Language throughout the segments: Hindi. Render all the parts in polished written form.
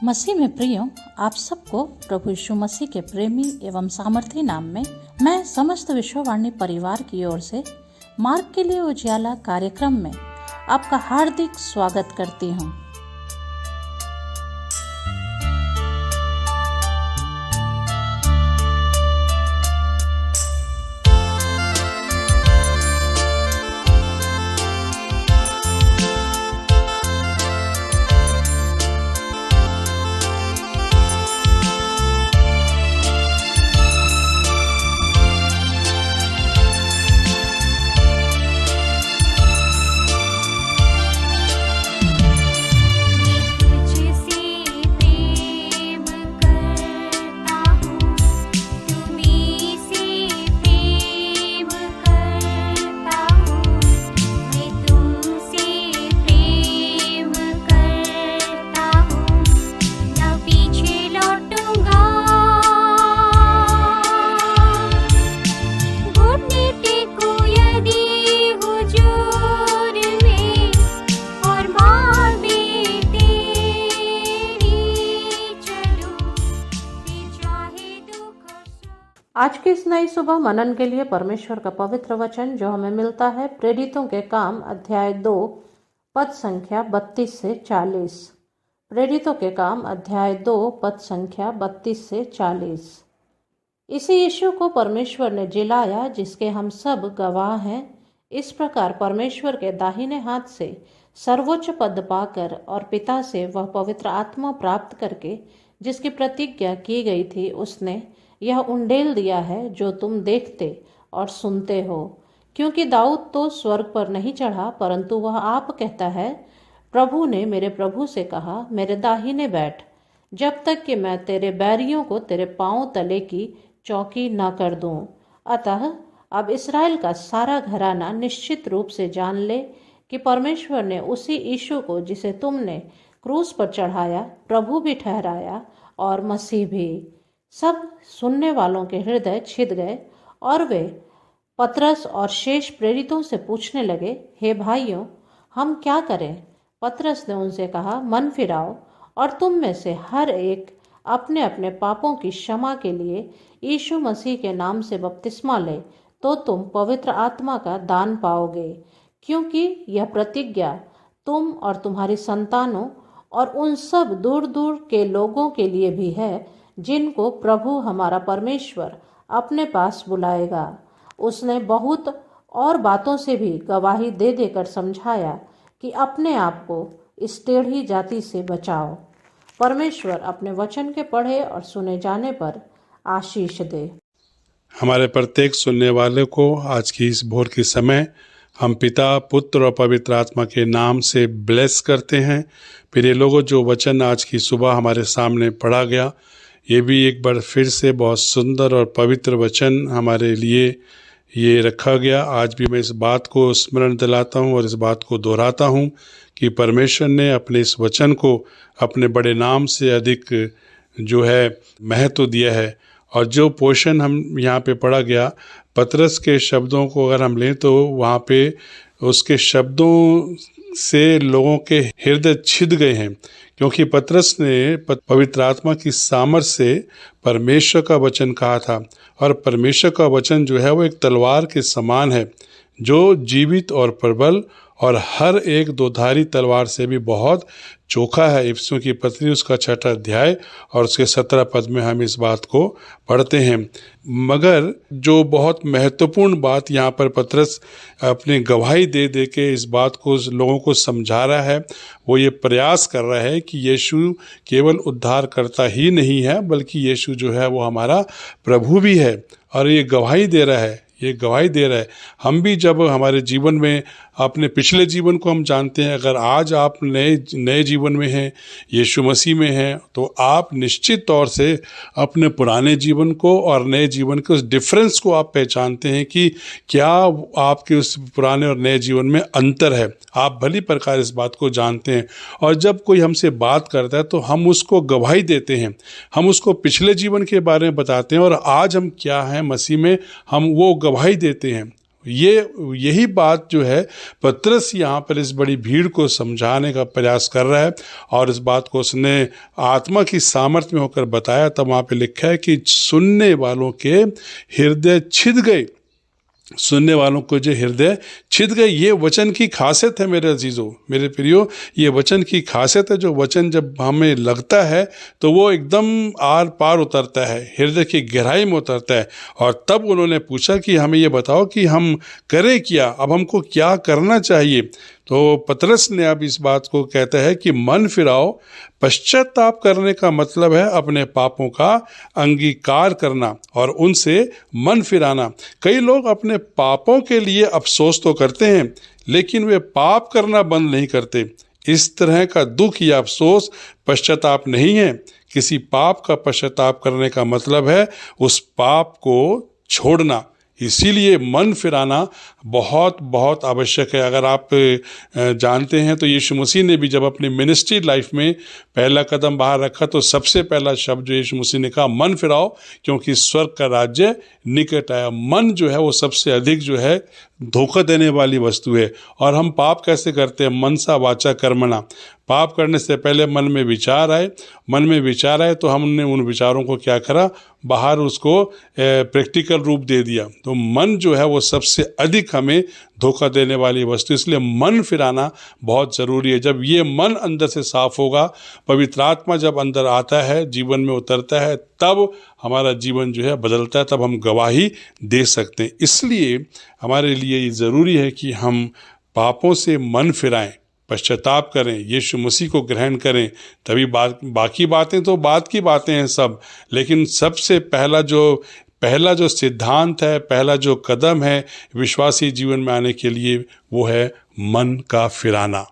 मसीह में प्रियो, आप सबको प्रभु यीशु मसीह के प्रेमी एवं सामर्थी नाम में मैं समस्त विश्ववाणी परिवार की ओर से मार्ग के लिए उजियाला कार्यक्रम में आपका हार्दिक स्वागत करती हूँ। आज की इस नई सुबह मनन के लिए परमेश्वर का पवित्र वचन जो हमें मिलता है प्रेरितों के काम अध्याय 2 पद संख्या 32 से 40। प्रेरितों के काम अध्याय 2 पद संख्या 32 से 40। इसी यीशु को परमेश्वर ने जिलाया जिसके हम सब गवाह हैं। इस प्रकार परमेश्वर के दाहिने हाथ से सर्वोच्च पद पाकर और पिता से वह पवित्र आत्मा प्राप्त करके जिसकी प्रतिज्ञा की गई थी उसने यह उंडेल दिया है जो तुम देखते और सुनते हो। क्योंकि दाऊद तो स्वर्ग पर नहीं चढ़ा, परंतु वह आप कहता है, प्रभु ने मेरे प्रभु से कहा, मेरे दाहिने बैठ, जब तक कि मैं तेरे बैरियों को तेरे पांव तले की चौकी न कर दूं। अतः अब इस्राएल का सारा घराना निश्चित रूप से जान ले कि परमेश्वर ने उसी यीशु को जिसे तुमने क्रूस पर चढ़ाया प्रभु भी ठहराया और मसीह भी। सब सुनने वालों के हृदय छिद गए और वे पतरस और शेष प्रेरितों से पूछने लगे, हे भाइयों, हम क्या करें? पतरस ने उनसे कहा, मन फिराओ और तुम में से हर एक अपने अपने पापों की क्षमा के लिए यीशु मसीह के नाम से बपतिस्मा ले, तो तुम पवित्र आत्मा का दान पाओगे। क्योंकि यह प्रतिज्ञा तुम और तुम्हारी संतानों और उन सब दूर दूर के लोगों के लिए भी है जिनको प्रभु हमारा परमेश्वर अपने पास बुलाएगा। उसने बहुत और बातों से भी गवाही दे देकर समझाया कि अपने आप को इस टेढ़ी जाति से बचाओ। परमेश्वर अपने वचन के पढ़े और सुने जाने पर आशीष दे। हमारे प्रत्येक सुनने वाले को आज की इस भोर के समय हम पिता, पुत्र और पवित्र आत्मा के नाम से ब्लेस करते हैं। फिर ये लोगों जो वचन आज की सुबह हमारे सामने पढ़ा गया, ये भी एक बार फिर से बहुत सुंदर और पवित्र वचन हमारे लिए ये रखा गया। आज भी मैं इस बात को स्मरण दिलाता हूँ और इस बात को दोहराता हूँ कि परमेश्वर ने अपने इस वचन को अपने बड़े नाम से अधिक जो है महत्व दिया है। और जो पोर्शन हम यहाँ पे पढ़ा गया, पतरस के शब्दों को अगर हम लें तो वहाँ पे उसके शब्दों से लोगों के हृदय छिद गए हैं, क्योंकि पतरस ने पवित्र आत्मा की सामर्थ से परमेश्वर का वचन कहा था। और परमेश्वर का वचन जो है वो एक तलवार के समान है जो जीवित और प्रबल और हर एक दोधारी तलवार से भी बहुत चोखा है। इफिसियों की पत्री उसका 6 अध्याय और उसके 17 पद में हम इस बात को पढ़ते हैं। मगर जो बहुत महत्वपूर्ण बात यहाँ पर पतरस अपनी गवाही दे दे के इस बात को लोगों को समझा रहा है, वो ये प्रयास कर रहा है कि यीशु केवल उद्धार करता ही नहीं है, बल्कि यीशु जो है वो हमारा प्रभु भी है। और ये गवाही दे रहा है, ये गवाही दे रहा है। हम भी जब हमारे जीवन में अपने पिछले जीवन को हम जानते हैं, अगर आज आप नए जीवन में हैं, यीशु मसीह में हैं, तो आप निश्चित तौर से अपने पुराने जीवन को और नए जीवन के उस डिफरेंस को आप पहचानते हैं कि क्या आपके उस पुराने और नए जीवन में अंतर है। आप भली प्रकार इस बात को जानते हैं। और जब कोई हमसे बात करता है तो हम उसको गवाही देते हैं, हम उसको पिछले जीवन के बारे में बताते हैं और आज हम क्या हैं मसीह में, हम वो गवाही देते हैं। यही बात जो है पतरस यहाँ पर इस बड़ी भीड़ को समझाने का प्रयास कर रहा है, और इस बात को उसने आत्मा की सामर्थ्य में होकर बताया। तब वहाँ पे लिखा है कि सुनने वालों के हृदय छिद गए, सुनने वालों को जो हृदय छिद गए। ये वचन की खासियत है मेरे अजीजों, मेरे प्रियो, ये वचन की खासियत है। जो वचन जब हमें लगता है तो वो एकदम आर पार उतरता है, हृदय की गहराई में उतरता है। और तब उन्होंने पूछा कि हमें ये बताओ कि हम करें क्या, अब हमको क्या करना चाहिए। तो पतरस ने अब इस बात को कहता है कि मन फिराओ। पश्चाताप करने का मतलब है अपने पापों का अंगीकार करना और उनसे मन फिराना। कई लोग अपने पापों के लिए अफसोस तो करते हैं, लेकिन वे पाप करना बंद नहीं करते। इस तरह का दुख या अफसोस पश्चाताप नहीं है। किसी पाप का पश्चाताप करने का मतलब है उस पाप को छोड़ना। इसीलिए मन फिराना बहुत बहुत आवश्यक है। अगर आप जानते हैं तो यीशु मसीह ने भी जब अपनी मिनिस्ट्री लाइफ में पहला कदम बाहर रखा तो सबसे पहला शब्द जो यीशु मसीह ने कहा, मन फिराओ क्योंकि स्वर्ग का राज्य निकट आया। मन जो है वो सबसे अधिक जो है धोखा देने वाली वस्तु है। और हम पाप कैसे करते हैं? मनसा वाचा कर्मणा। पाप करने से पहले मन में विचार आए, मन में विचार आए तो हमने उन विचारों को क्या करा, बाहर उसको प्रैक्टिकल रूप दे दिया। तो मन जो है वो सबसे अधिक हमें धोखा देने वाली वस्तु, इसलिए मन फिराना बहुत ज़रूरी है। जब ये मन अंदर से साफ होगा, पवित्र आत्मा जब अंदर आता है, जीवन में उतरता है, तब हमारा जीवन जो है बदलता है, तब हम गवाही दे सकते हैं। इसलिए हमारे लिए ये ज़रूरी है कि हम पापों से मन फिराएं, पश्चाताप करें, यीशु मसीह को ग्रहण करें। तभी बाकी बातें तो बात की बातें हैं सब, लेकिन सबसे पहला जो सिद्धांत है, पहला जो कदम है विश्वासी जीवन में आने के लिए, वो है मन का फिराना।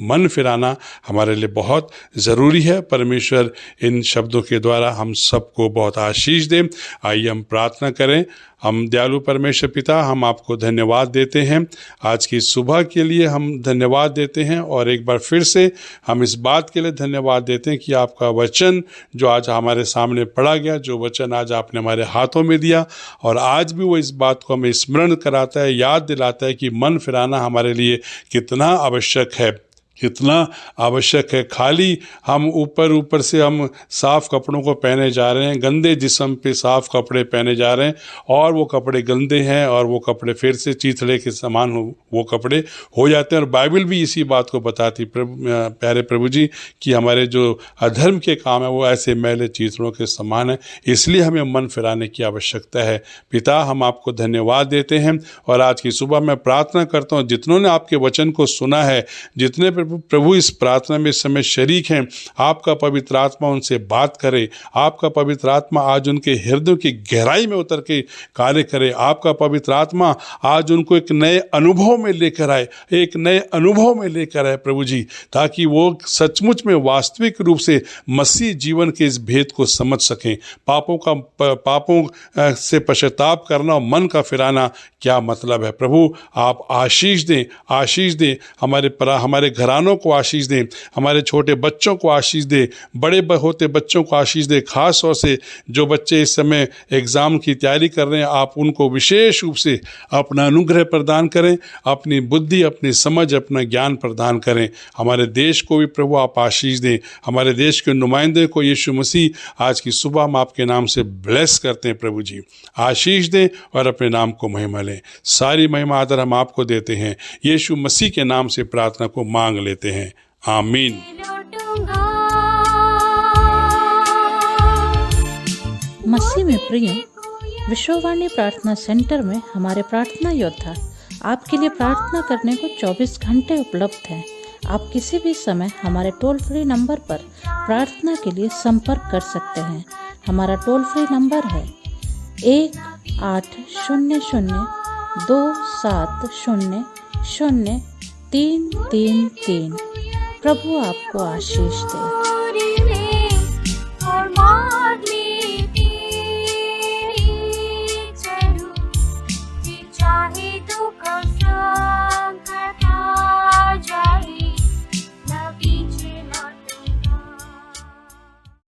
मन फिराना हमारे लिए बहुत ज़रूरी है। परमेश्वर इन शब्दों के द्वारा हम सबको बहुत आशीष दें। आइए हम प्रार्थना करें। हम दयालु परमेश्वर पिता, हम आपको धन्यवाद देते हैं आज की सुबह के लिए, हम धन्यवाद देते हैं। और एक बार फिर से हम इस बात के लिए धन्यवाद देते हैं कि आपका वचन जो आज हमारे सामने पढ़ा गया, जो वचन आज आपने हमारे हाथों में दिया, और आज भी वो इस बात को हमें स्मरण कराता है, याद दिलाता है कि मन फिराना हमारे लिए कितना आवश्यक है, कितना आवश्यक है। खाली हम ऊपर से हम साफ़ कपड़ों को पहने जा रहे हैं, गंदे जिस्म पे साफ़ कपड़े पहने जा रहे हैं, और वो कपड़े गंदे हैं, और वो कपड़े फिर से चीथड़े के समान वो कपड़े हो जाते हैं। और बाइबल भी इसी बात को बताती, प्यारे प्रभु जी, कि हमारे जो अधर्म के काम है वो ऐसे मैले चीथड़ों के समान है। इसलिए हमें मन फिराने की आवश्यकता है। पिता, हम आपको धन्यवाद देते हैं, और आज की सुबह मैं प्रार्थना करता हूँ जितनों ने आपके वचन को सुना है, जितने प्रभु इस प्रार्थना में इस समय शरीक हैं, आपका पवित्र आत्मा उनसे बात करे। आपका पवित्र आत्मा आज उनके हृदयों की गहराई में उतर के कार्य करे। आपका पवित्र आत्मा आज उनको एक नए अनुभव में लेकर आए, एक नए अनुभव में लेकर आए प्रभु जी, ताकि वो सचमुच में वास्तविक रूप से मसीह जीवन के इस भेद को समझ सकें। पापों से पश्चाताप करना और मन का फिराना क्या मतलब है। प्रभु आप आशीष दें, आशीष दें, हमारे घरानों को आशीष दें, हमारे छोटे बच्चों को आशीष दें, बड़े होते बच्चों को आशीष दें। खास तौर से जो बच्चे इस समय एग्ज़ाम की तैयारी कर रहे हैं, आप उनको विशेष रूप से अपना अनुग्रह प्रदान करें, अपनी बुद्धि, अपनी समझ, अपना ज्ञान प्रदान करें। हमारे देश को भी प्रभु आप आशीष दें। हमारे देश के नुमाइंदे को यीशु मसीह आज की सुबह हम आपके नाम से ब्लेस करते हैं। प्रभु जी आशीष दें और अपने नाम को महिमा लें। सारी महिमा आदर हम आपको देते हैं, यीशु मसीह के नाम से प्रार्थना को मांग लेते हैं। आमीन। मसीह में प्रिय, विश्ववाणी प्रार्थना सेंटर में हमारे प्रार्थना योद्धा आपके लिए प्रार्थना करने को 24 घंटे उपलब्ध हैं। आप किसी भी समय हमारे टोल फ्री नंबर पर प्रार्थना के लिए संपर्क कर सकते हैं। हमारा टोल फ्री नंबर है 1800-270-0333। प्रभु आपको आशीष दे।